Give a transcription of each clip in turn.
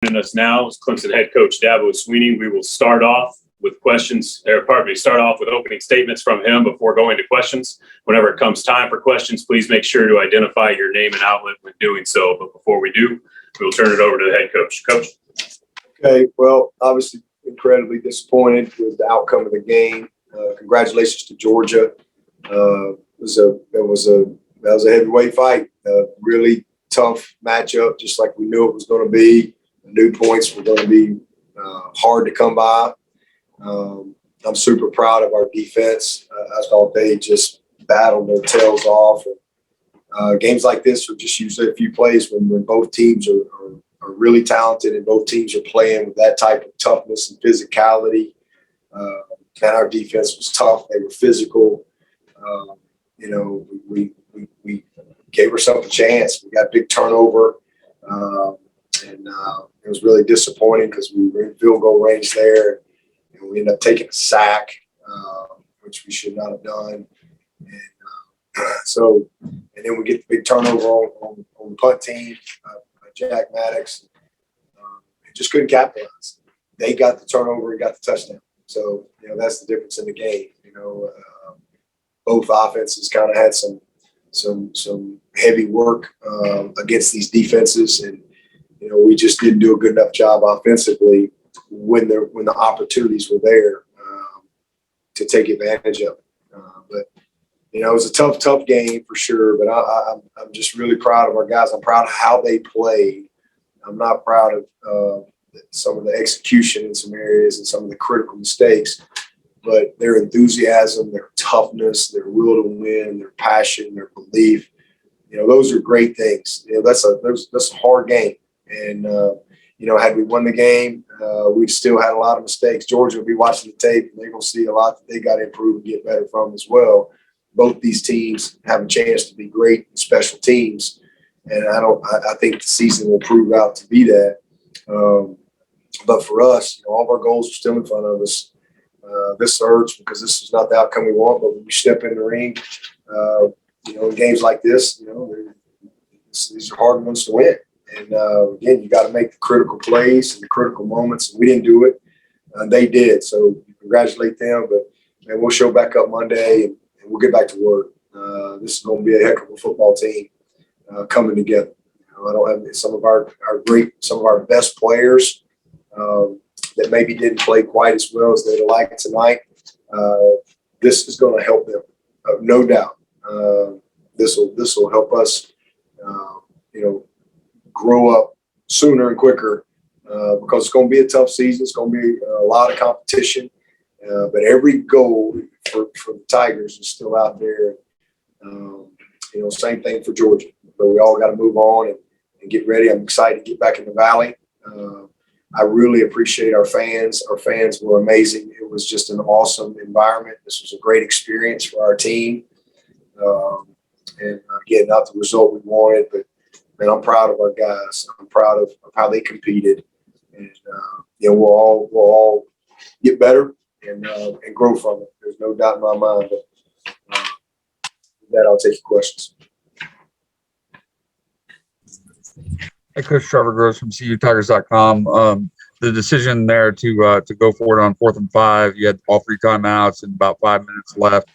Joining us now is Clemson head coach Dabo Swinney. We will start off with start off with opening statements from him before going to questions. Whenever it comes time for questions, please make sure to identify your name and outlet when doing so. But before we do, we'll turn it over to the head coach. Coach. Okay, well, obviously incredibly disappointed with the outcome of the game. Congratulations to Georgia. That was a heavyweight fight. Really tough matchup, just like we knew it was going to be. The new points were going to be hard to come by. I'm super proud of our defense. I thought they just battled their tails off. Games like this are just usually a few plays when both teams are really talented and both teams are playing with that type of toughness and physicality. And our defense was tough. They were physical. We gave ourselves a chance. We got a big turnover. And it was really disappointing because we were in field goal range there. And we ended up taking a sack, which we should not have done. And then we get the big turnover on the punt team, Jack Maddox. And just couldn't capitalize. They got the turnover and got the touchdown. So, that's the difference in the game. Both offenses kind of had some heavy work against these defenses, and we just didn't do a good enough job offensively when the opportunities were there to take advantage of it. But it was a tough game for sure. But I'm just really proud of our guys. I'm proud of how they played. I'm not proud of some of the execution in some areas and some of the critical mistakes. But their enthusiasm, their toughness, their will to win, their passion, their belief, those are great things. That's a hard game. And, had we won the game, we'd still had a lot of mistakes. Georgia will be watching the tape, and they're going to see a lot that they got to improve and get better from as well. Both these teams have a chance to be great special teams. And I think the season will prove out to be that. But for us, all of our goals are still in front of us. This hurts because this is not the outcome we want, but when you step in the ring, in games like this, these are hard ones to win. And again, you got to make the critical plays and the critical moments. We didn't do it. They did. So congratulate them. But we'll show back up Monday and we'll get back to work. This is going to be a heck of a football team coming together. I don't have some of our best players that maybe didn't play quite as well as they'd like tonight. This is going to help them, no doubt. This will help us, grow up sooner and quicker because it's going to be a tough season. It's going to be a lot of competition, but every goal for the Tigers is still out there. Same thing for Georgia, but we all got to move on and get ready. I'm excited to get back in the Valley. I really appreciate our fans. Our fans were amazing. It was just an awesome environment. This was a great experience for our team. And again, not the result we wanted, but I'm proud of our guys. I'm proud of how they competed. And we'll all get better and grow from it. There's no doubt in my mind. But with that, I'll take your questions. Hey, Coach Trevor Gross from CUTigers.com. The decision there to go for it on 4th and 5, you had all 3 timeouts and about 5 minutes left.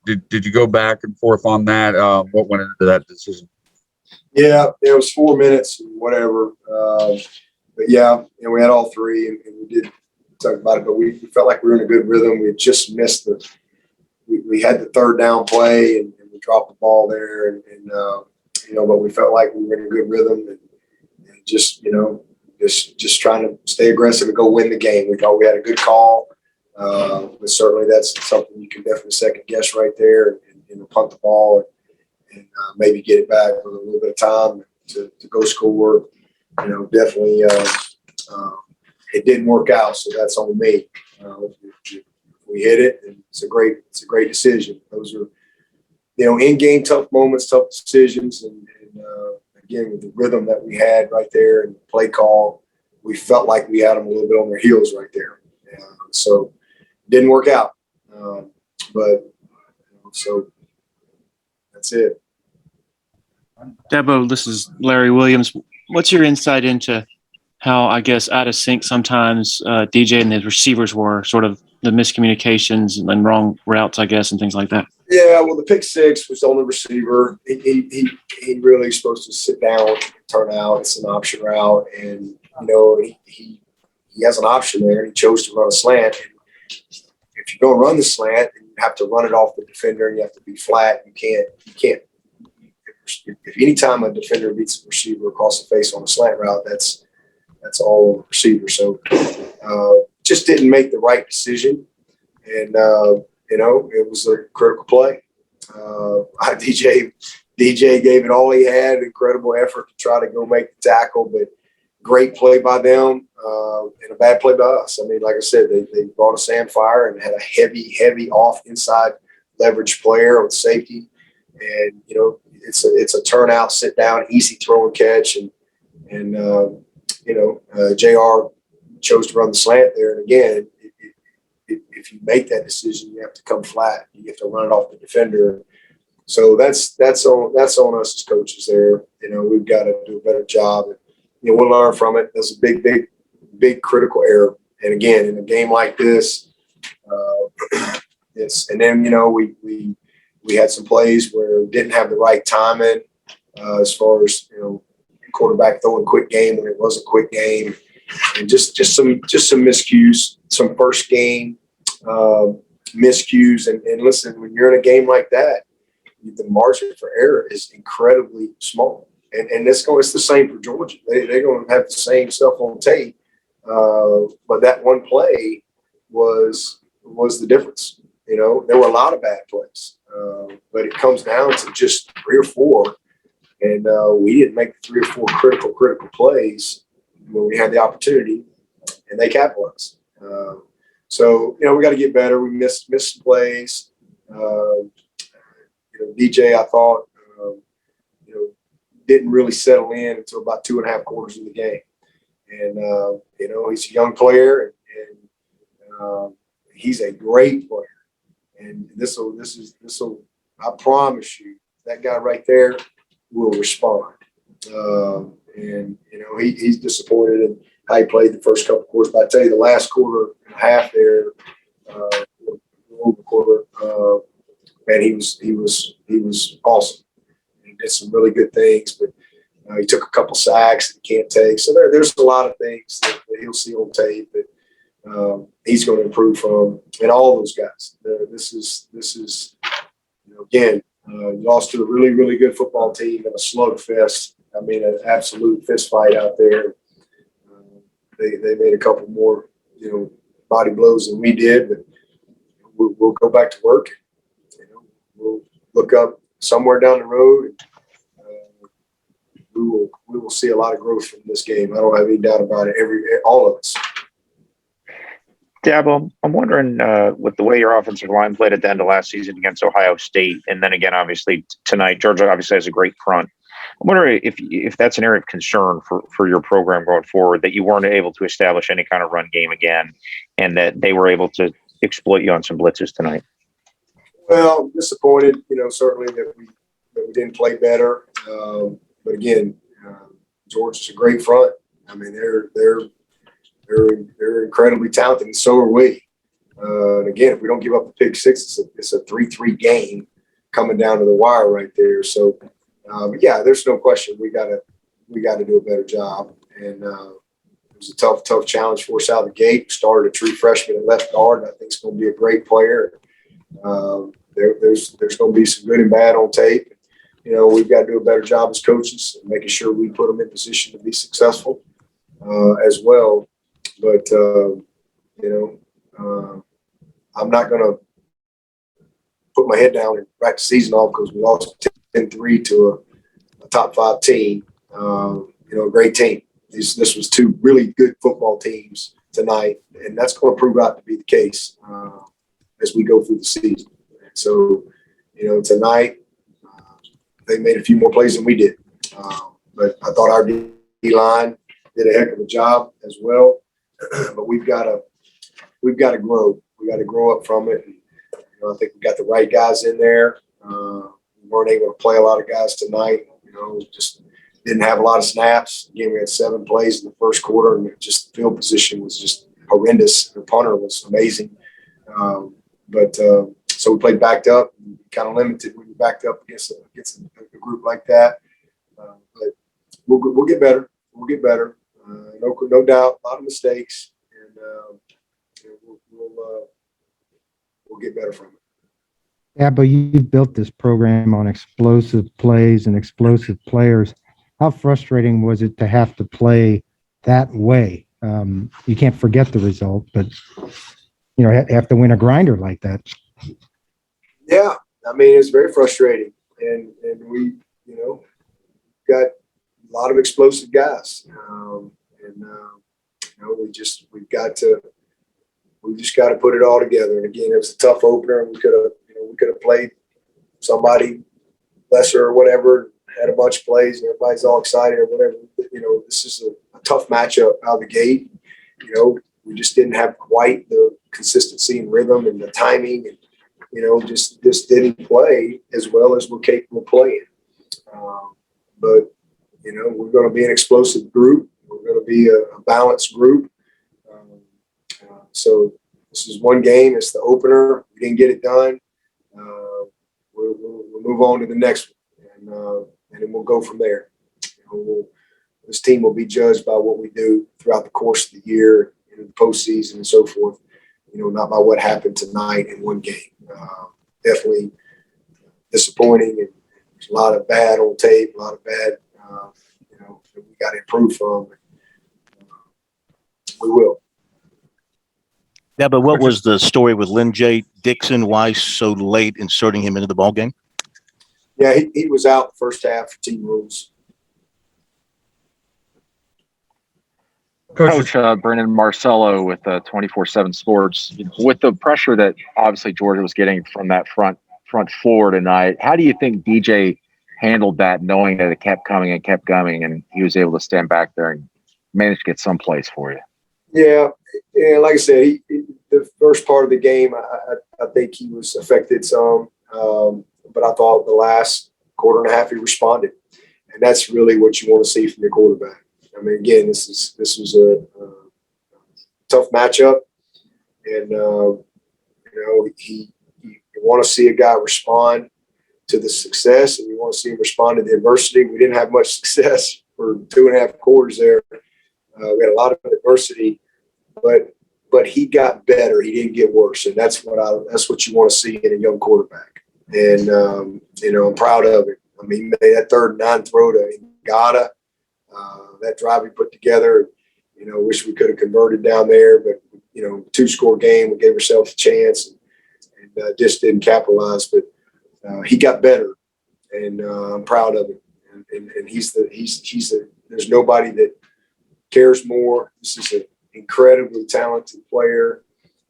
Did you go back and forth on that? What went into that decision? Yeah, it was 4 minutes, whatever. But yeah, we had all 3, and we did talk about it. But we felt like we were in a good rhythm. We had just missed we had the 3rd down play, and we dropped the ball there, and but we felt like we were in a good rhythm, and just trying to stay aggressive and go win the game. We thought we had a good call, but certainly that's something you can definitely second guess right there, and punt the ball and maybe get it back with a little bit of time to go score. Definitely it didn't work out, so that's on me. We hit it, and it's a great decision. Those are in-game tough moments, tough decisions, and again with the rhythm that we had right there and the play call, we felt like we had them a little bit on their heels right there. So it didn't work out, but so that's it. Dabo, this is Larry Williams. What's your insight into how, I guess, out of sync sometimes DJ and the receivers were, sort of the miscommunications and wrong routes, I guess, and things like that. Yeah, well, the pick six was on the receiver. He really is supposed to sit down and turn out. It's an option route, and he has an option there. He chose to run a slant. And if you're going to run the slant, you have to run it off the defender, and you have to be flat. You can't. If any time a defender beats a receiver across the face on a slant route, that's all on the receiver. So just didn't make the right decision, and it was a critical play. DJ gave it all he had, incredible effort to try to go make the tackle, but great play by them and a bad play by us. I mean, like I said, they brought us Sam Fire and had a heavy off inside leverage player with safety, and it's a turnout, sit down, easy throw and catch, and JR chose to run the slant there, and again. If you make that decision, you have to come flat. You have to run it off the defender. So that's on us as coaches there. We've got to do a better job. We'll learn from it. That's a big critical error. And again, in a game like this, and then we had some plays where we didn't have the right timing as far as quarterback throwing quick game when it wasn't quick game, and just some miscues, some first game miscues. And listen, when you're in a game like that, the margin for error is incredibly small. And it's the same for Georgia. They're going to have the same stuff on tape. But that one play was the difference. There were a lot of bad plays. But it comes down to just 3 or 4. And we didn't make the 3 or 4 critical plays when we had the opportunity, and they capitalized. So we got to get better. We missed some plays. DJ, I thought, didn't really settle in until about 2.5 quarters of the game. And he's a young player, and he's a great player. And this will. I promise you, that guy right there will respond. And he's disappointed in how he played the first couple of quarters. But I tell you, the last quarter and a half there, over quarter, man, he was awesome. He did some really good things, but he took a couple sacks that he can't take. So there's a lot of things that he'll see on tape that he's going to improve from. And all those guys. This is again, you lost to a really, really good football team in a slugfest. I mean, an absolute fist fight out there. They made a couple more, body blows than we did, but we'll go back to work. We'll look up somewhere down the road. And, we will see a lot of growth from this game. I don't have any doubt about it. All of us. Dabo, I'm wondering, with the way your offensive line played at the end of last season against Ohio State, and then again, obviously tonight, Georgia obviously has a great front. I'm wondering if that's an area of concern for your program going forward, that you weren't able to establish any kind of run game again, and that they were able to exploit you on some blitzes tonight. Well, disappointed, certainly that we didn't play better. But again, Georgia's a great front. I mean, they're incredibly talented, and so are we. And again, if we don't give up the pick six, it's a 3-3 game coming down to the wire right there. So, but yeah, there's no question we got to do a better job. And it was a tough challenge for us out of the gate. We started a true freshman at left guard, and I think it's going to be a great player. There's going to be some good and bad on tape. We've got to do a better job as coaches, making sure we put them in position to be successful as well. But, I'm not going to put my head down and write the season off because we lost 10-3 to a top 5 team, a great team. This was 2 really good football teams tonight, and that's going to prove out to be the case as we go through the season. So, tonight they made a few more plays than we did. But I thought our D-line did a heck of a job as well. But we've got to grow. We got to grow up from it. And, I think we got the right guys in there. We weren't able to play a lot of guys tonight. Just Didn't have a lot of snaps. Again, we had 7 plays in the first quarter, and just field position was just horrendous. The punter was amazing. So we played backed up, kind of limited when you backed up against a group like that. But we'll get better. We'll get better. No doubt, a lot of mistakes, and we'll get better from it. Yeah, but you've built this program on explosive plays and explosive players. How frustrating was it to have to play that way? You can't forget the result, but have to win a grinder like that. Yeah, I mean, it's very frustrating, and we got a lot of explosive guys, we just got to put it all together. And again, it was a tough opener. We could have played somebody lesser or whatever, had a bunch of plays, and everybody's all excited or whatever. This is a tough matchup out of the gate. We just didn't have quite the consistency and rhythm and the timing, and just didn't play as well as we're capable of playing. But we're going to be an explosive group. We're going to be a balanced group. So this is one game. It's the opener. We didn't get it done. We'll move on to the next one, and then we'll go from there. This team will be judged by what we do throughout the course of the year, in the postseason and so forth. Not by what happened tonight in one game. Definitely disappointing, and there's a lot of bad on tape, a lot of bad, that we got to improve from. We will. Yeah, but what was the story with Lynn J. Dixon? Why so late inserting him into the ball game? Yeah, he was out the first half for team rules. Coach Brendan Marcello with 24/7 Sports. With the pressure that obviously Georgia was getting from that front four tonight, how do you think DJ handled that, knowing that it kept coming and he was able to stand back there and manage to get some place for you? Yeah, like I said, the first part of the game, I think he was affected some, but I thought the last quarter and a half he responded, and that's really what you want to see from your quarterback. I mean, again, this was a tough matchup, and you want to see a guy respond to the success, and you want to see him respond to the adversity. We didn't have much success for 2.5 quarters there. We had a lot of adversity, but he got better. He didn't get worse, and that's what you want to see in a young quarterback. And I'm proud of it. I mean, he made that 3rd and 9 throw to Ngata. That drive we put together, wish we could have converted down there, but 2-score game, we gave ourselves a chance and just didn't capitalize. But he got better, and I'm proud of him. And there's nobody that cares more. This is an incredibly talented player,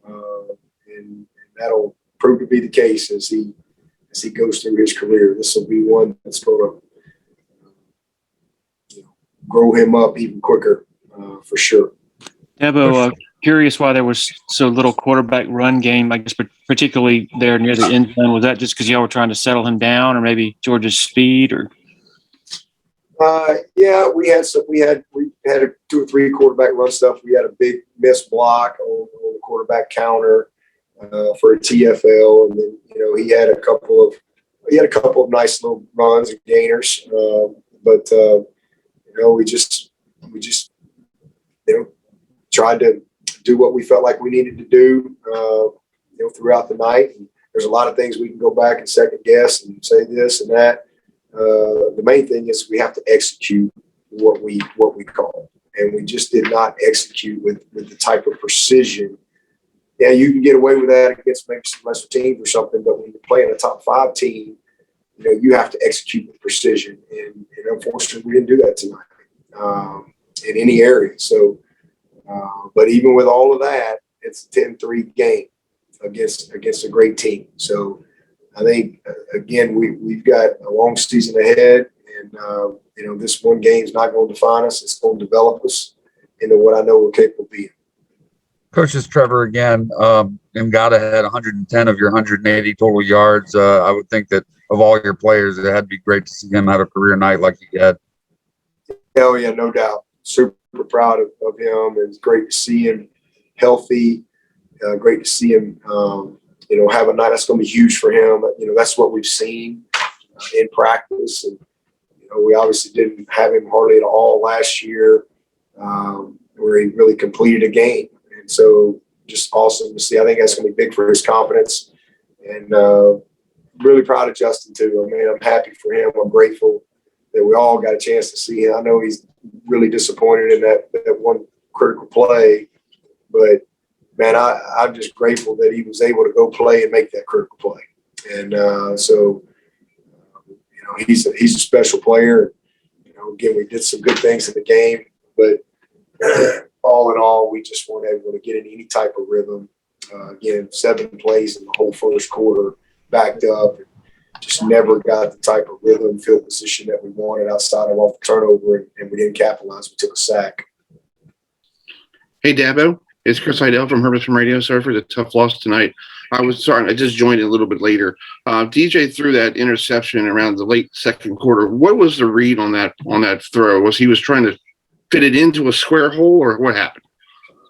and that'll prove to be the case as he goes through his career. This will be one that's going to grow him up even quicker, for sure. Dabo, curious why there was so little quarterback run game, I guess, particularly there near the end zone. Was that just because y'all were trying to settle him down, or maybe Georgia's speed, or? Yeah, we had 2 or 3 quarterback run stuff. We had a big missed block on the quarterback counter for a TFL, and then he had a couple of nice little runs and gainers, but we just tried to do what we felt like we needed to do throughout the night. And there's a lot of things we can go back and second guess and say this and that. The main thing is we have to execute what we call, and we just did not execute with the type of precision. Yeah, you can get away with that against maybe some lesser teams or something, but when you're playing a top 5 team, you have to execute with precision, and unfortunately we didn't do that tonight in any area. So, but even with all of that, it's a 10-3 game against a great team. So I think, again, we've got a long season ahead, and this one game is not going to define us. It's going to develop us into what I know we're capable of being. Coach, it's Trevor again. Ngata had 110 of your 180 total yards. I would think that of all your players, it had to be great to see him have a career night like he had. Hell yeah, no doubt. Super proud of him. It's great to see him healthy. Great to see him, have a night. That's going to be huge for him. That's what we've seen in practice. And, we obviously didn't have him hardly at all last year, where he really completed a game. And so just awesome to see. I think that's going to be big for his confidence. And really proud of Justin, too. I mean, I'm happy for him. I'm grateful that we all got a chance to see him. I know he's really disappointed in that one critical play, but man, I'm just grateful that he was able to go play and make that critical play. And he's a special player. Again, we did some good things in the game, but all in all, we just weren't able to get in any type of rhythm. Again, 7 plays in the whole first quarter, backed up. Just never got the type of rhythm, field position that we wanted outside of off the turnover, and we didn't capitalize. We took a sack. Hey, Dabo. It's Chris Heidel from Herbert from Radio. Sorry for the tough loss tonight. I just joined a little bit later. DJ threw that interception around the late second quarter. What was the read on that throw? Was he trying to fit it into a square hole, or what happened?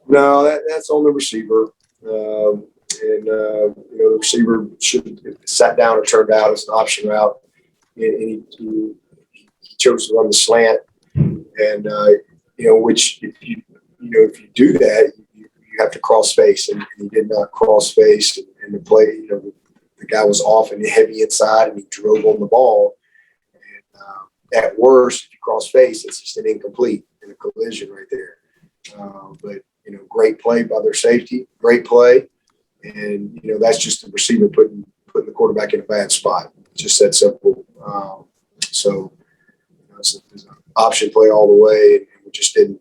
No, that's on the receiver. The receiver should have sat down or turned out as an option route, and he chose to run the slant. And which if you do that, you have to cross face, and he did not cross face, and the play, the guy was off and heavy inside, and he drove on the ball. And at worst, if you cross face, it's just an incomplete and a collision right there. But great play by their safety, great play. And, that's just the receiver putting the quarterback in a bad spot. Just that simple. It's an option play all the way, and we just didn't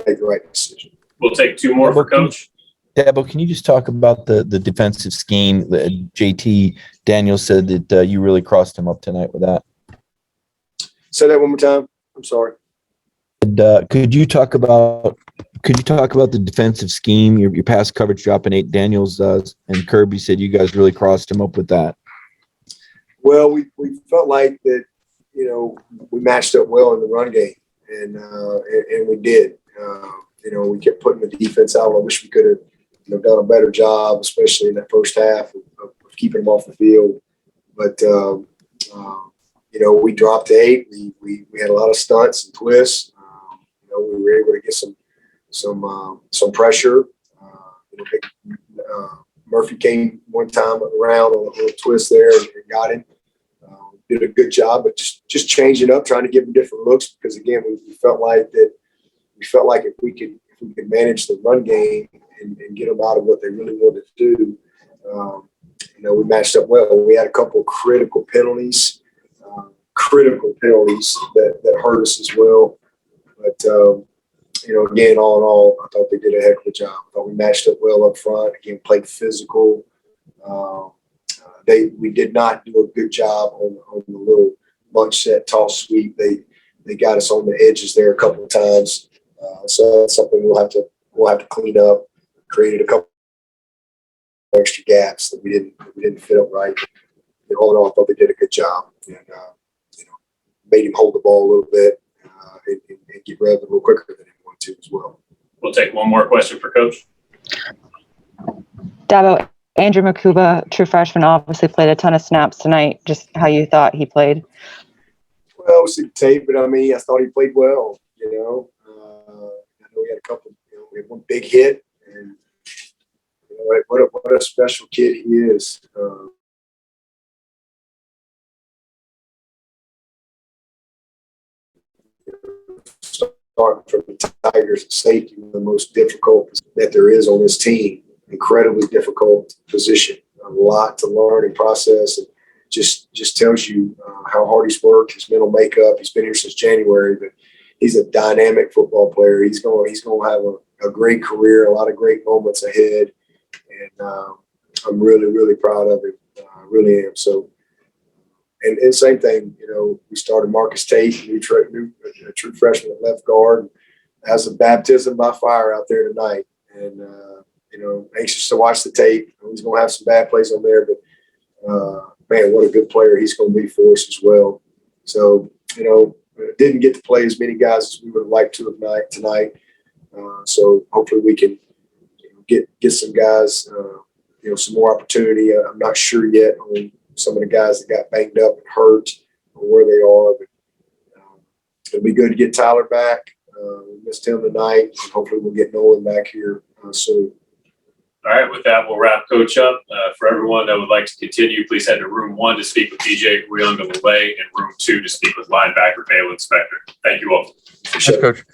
make the right decision. We'll take 2 more for Coach. Dabo, can you just talk about the defensive scheme? JT Daniels said that you really crossed him up tonight with that. Say that one more time. I'm sorry. And, could you talk about the defensive scheme, your pass coverage dropping 8? Daniels and Kirby said you guys really crossed him up with that. Well, we felt like that, we matched up well in the run game, and we did. We kept putting the defense out. I wish we could have done a better job, especially in that first half of keeping them off the field. But we dropped to 8. We had a lot of stunts and twists. We were able to get some pressure. Murphy came one time around on a little twist there and got him. Did a good job, but just changing up, trying to give him different looks, because again, we felt like if we could manage the run game and get them out of what they really wanted to do, we matched up well. We had a couple of critical penalties that hurt us as well. But again, all in all, I thought they did a heck of a job. I thought we matched up well up front. Again, played physical. We did not do a good job on the little bunch set toss sweep. They got us on the edges there a couple of times. So that's something we'll have to clean up. Created a couple of extra gaps that we didn't fit up right. All in all, I thought they did a good job, and made him hold the ball a little bit and get rid of it a little quicker than he wanted to as well. We'll take one more question for Coach. Dabo, Andrew Makuba, true freshman, obviously played a ton of snaps tonight. Just how you thought he played? Well, we'll see the tape, but I thought he played well. I know we had a couple. We had one big hit, and what a special kid he is. Starting from the Tigers at safety, one of the most difficult that there is on this team. Incredibly difficult position. A lot to learn and process, and just tells you how hard he's worked, his mental makeup. He's been here since January, but he's a dynamic football player. He's going to have a great career, a lot of great moments ahead, and I'm really, really proud of him. I really am. So, and same thing, we started Marcus Tate, a true freshman at left guard. Has a baptism by fire out there tonight, and anxious to watch the tape. He's going to have some bad plays on there, but man, what a good player he's going to be for us as well. So, didn't get to play as many guys as we would have liked to have tonight. So hopefully we can get some guys, some more opportunity. I'm not sure yet on some of the guys that got banged up and hurt or where they are, but it'll be good to get Tyler back. We missed him tonight. Hopefully we'll get Nolan back here soon. All right, with that, we'll wrap Coach up. For everyone that would like to continue, please head to room 1 to speak with DJ Uyunglele and room 2 to speak with linebacker Dale Inspector. Thank you all. Thanks, Coach.